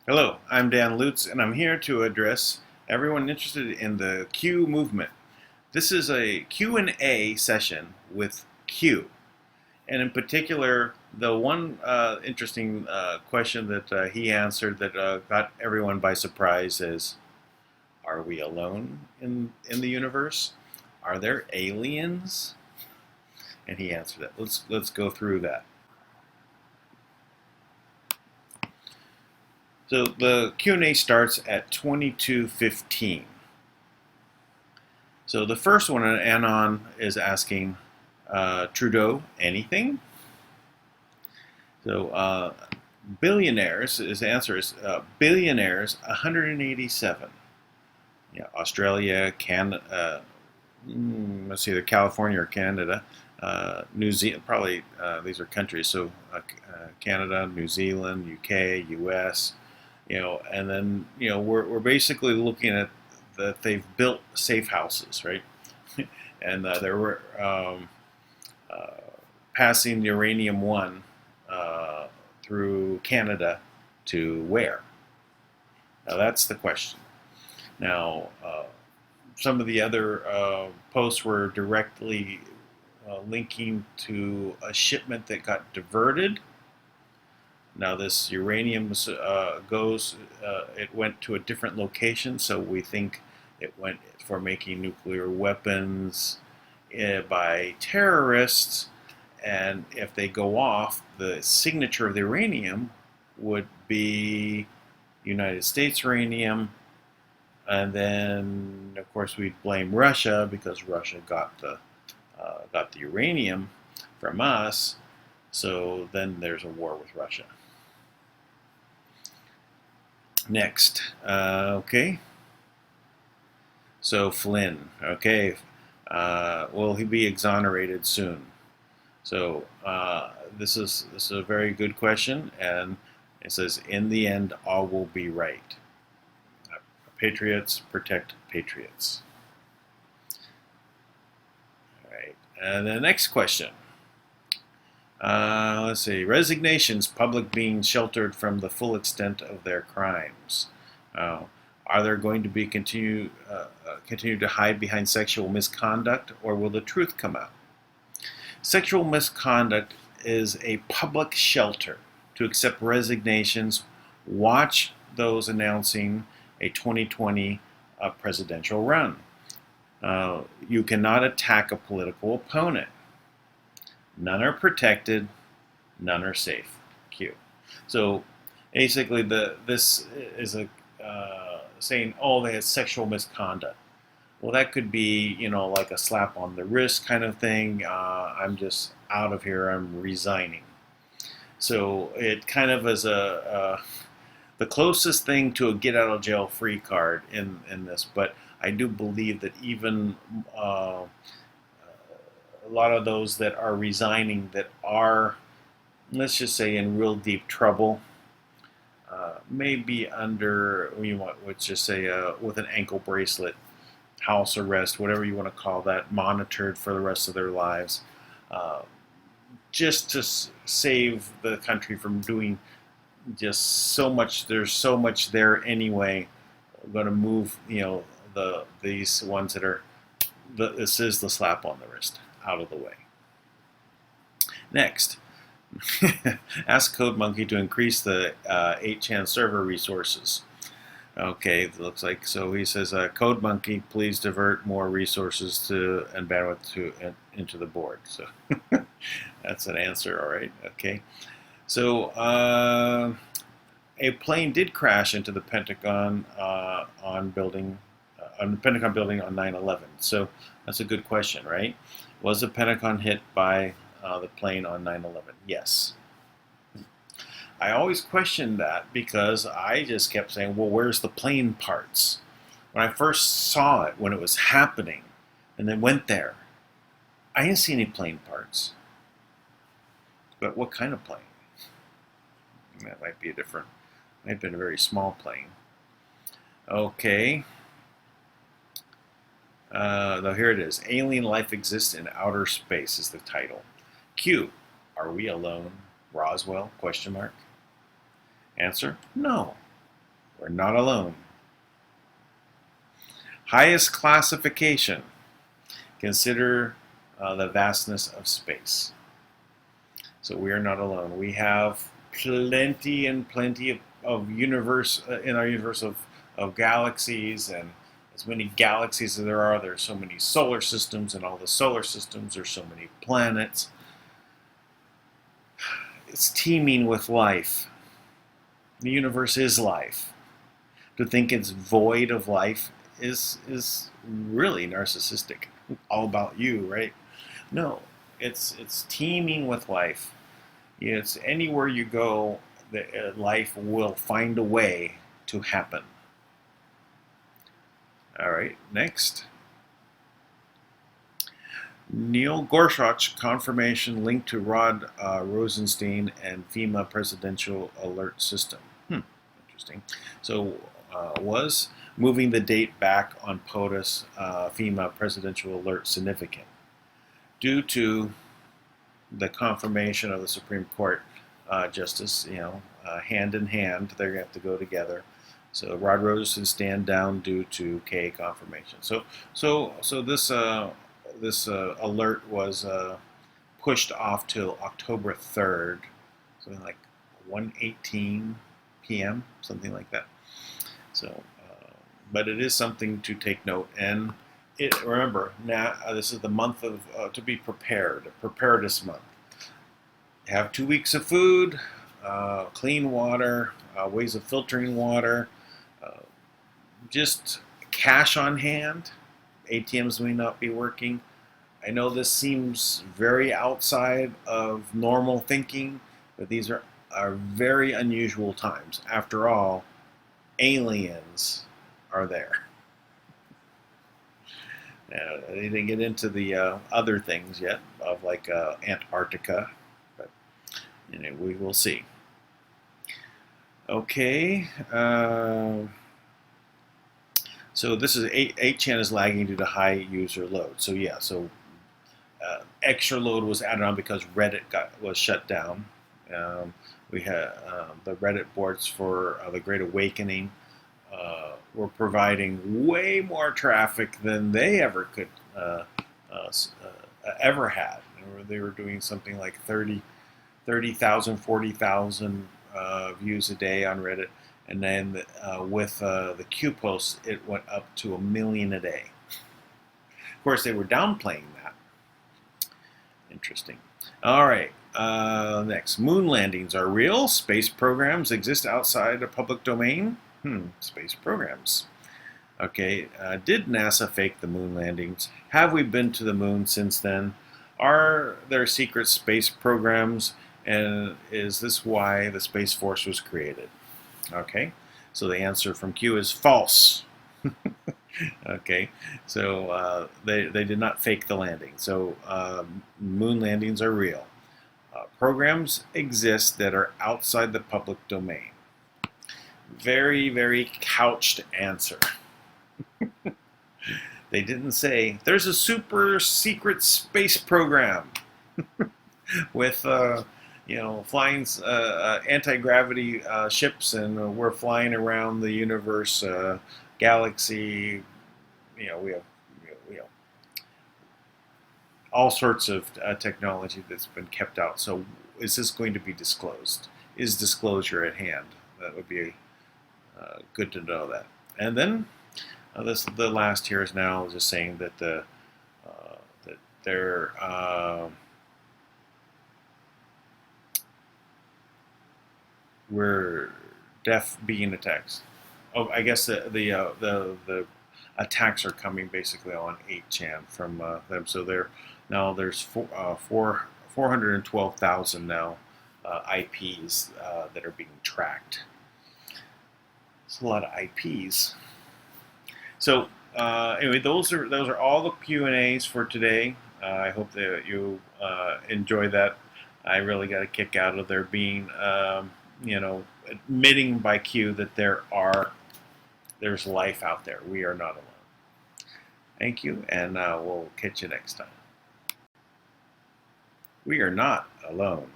Hello, I'm Dan Lutz, and I'm here to address everyone interested in the Q movement. This is a Q&A session with Q, and in particular, the one interesting question that he answered that got everyone by surprise is: Are we alone in the universe? Are there aliens? And he answered that. Let's go through that. So the Q&A starts at 22:15. So the first one, Anon, is asking Trudeau anything. So billionaires, his answer is billionaires 187. Yeah, Australia, Canada, let's see, either California or Canada, New Zealand, probably these are countries. So Canada, New Zealand, UK, US, and then we're basically looking at that they've built safe houses, right? And they were passing uranium one through Canada to where? Now that's the question. Now, some of the other posts were directly linking to a shipment that got diverted. Now this uranium it went to a different location, so we think it went for making nuclear weapons by terrorists, and if they go off, the signature of the uranium would be United States uranium, and then of course we'd blame Russia because Russia got the uranium from us, so then there's a war with Russia. Next, okay. So Flynn, okay, will he be exonerated soon? So this is a very good question, and it says, in the end, all will be right. Patriots protect patriots. All right, and the next question. Let's see. Resignations, public being sheltered from the full extent of their crimes. Are there going to be continue to hide behind sexual misconduct, or will the truth come out? Sexual misconduct is a public shelter to accept resignations. Watch those announcing a 2020 presidential run. You cannot attack a political opponent. None are protected, none are safe. Q. So basically, this is a saying, oh, they had sexual misconduct. Well, that could be, like a slap on the wrist kind of thing. I'm just out of here. I'm resigning. So it kind of is the closest thing to a get out of jail free card in this. But I do believe that even a lot of those that are resigning that are, let's just say, in real deep trouble, may be under, let's just say, with an ankle bracelet, house arrest, whatever you want to call that, monitored for the rest of their lives, just to save the country from doing just so much. There's so much there anyway. We're going to move, these ones that are, this is the slap on the wrist, out of the way. Next, ask CodeMonkey to increase the 8chan server resources. Okay, it looks like, so he says, CodeMonkey, please divert more resources and bandwidth into the board. So that's an answer, all right, okay. So a plane did crash into the Pentagon on the Pentagon building on 9/11. So that's a good question, right? Was the Pentagon hit by the plane on 9/11? Yes. I always questioned that because I just kept saying, well, where's the plane parts? When I first saw it, when it was happening, and then went there, I didn't see any plane parts. But what kind of plane? That might be might have been a very small plane. Okay. Though here it is. Alien life exists in outer space is the title. Q. Are we alone? Roswell? Question mark. Answer: no. We're not alone. Highest classification. Consider the vastness of space. So we are not alone. We have plenty and plenty of universe in our universe of galaxies, and as many galaxies as there are, there's so many solar systems, and all the solar systems, there's so many planets. It's teeming with life. The universe is life. To think it's void of life is really narcissistic. All about you, right? No, it's teeming with life. It's anywhere you go, life will find a way to happen. All right, next. Neil Gorsuch confirmation linked to Rod Rosenstein and FEMA presidential alert system. Interesting. So was moving the date back on POTUS FEMA presidential alert significant due to the confirmation of the Supreme Court justice, hand in hand, they're going to have to go together. So Rod Rosenstein stand down due to KA confirmation. So this alert was pushed off till October 3rd, something like 1:18 p.m., something like that. So, but it is something to take note. And remember, now this is the month of to be prepared, preparedness month. Have 2 weeks of food, clean water, ways of filtering water, just cash on hand. ATMs may not be working. I know this seems very outside of normal thinking, but these are very unusual times. After all, aliens are there. They didn't get into the other things yet, of like Antarctica, but we will see. Okay. So this is 8chan is lagging due to high user load. So yeah, extra load was added on because Reddit was shut down. We had the Reddit boards for the Great Awakening were providing way more traffic than they ever could ever had. They were doing something like 30,000, 40,000 views a day on Reddit. And then with the Q posts, it went up to 1 million a day. Of course, they were downplaying that. Interesting. All right. Next, moon landings are real. Space programs exist outside the public domain. Space programs. Okay. Did NASA fake the moon landings? Have we been to the moon since then? Are there secret space programs? And is this why the Space Force was created? Okay, so the answer from Q is false. Okay, so they did not fake the landing. So moon landings are real. Programs exist that are outside the public domain. Very, very couched answer. They didn't say, there's a super secret space program with flying anti-gravity ships, and we're flying around the universe, galaxy. We have all sorts of technology that's been kept out. So is this going to be disclosed? Is disclosure at hand? That would be good to know that. And then the last here is now just saying that that they're we're deaf being attacks. Oh, I guess the attacks are coming basically on 8chan from them. So there's 412,000 now IPs that are being tracked. It's a lot of IPs. So anyway, those are all the Q&As for today. I hope that you enjoy that. I really got a kick out of there being admitting by Q that there's life out there. We are not alone. Thank you, and we'll catch you next time. We are not alone.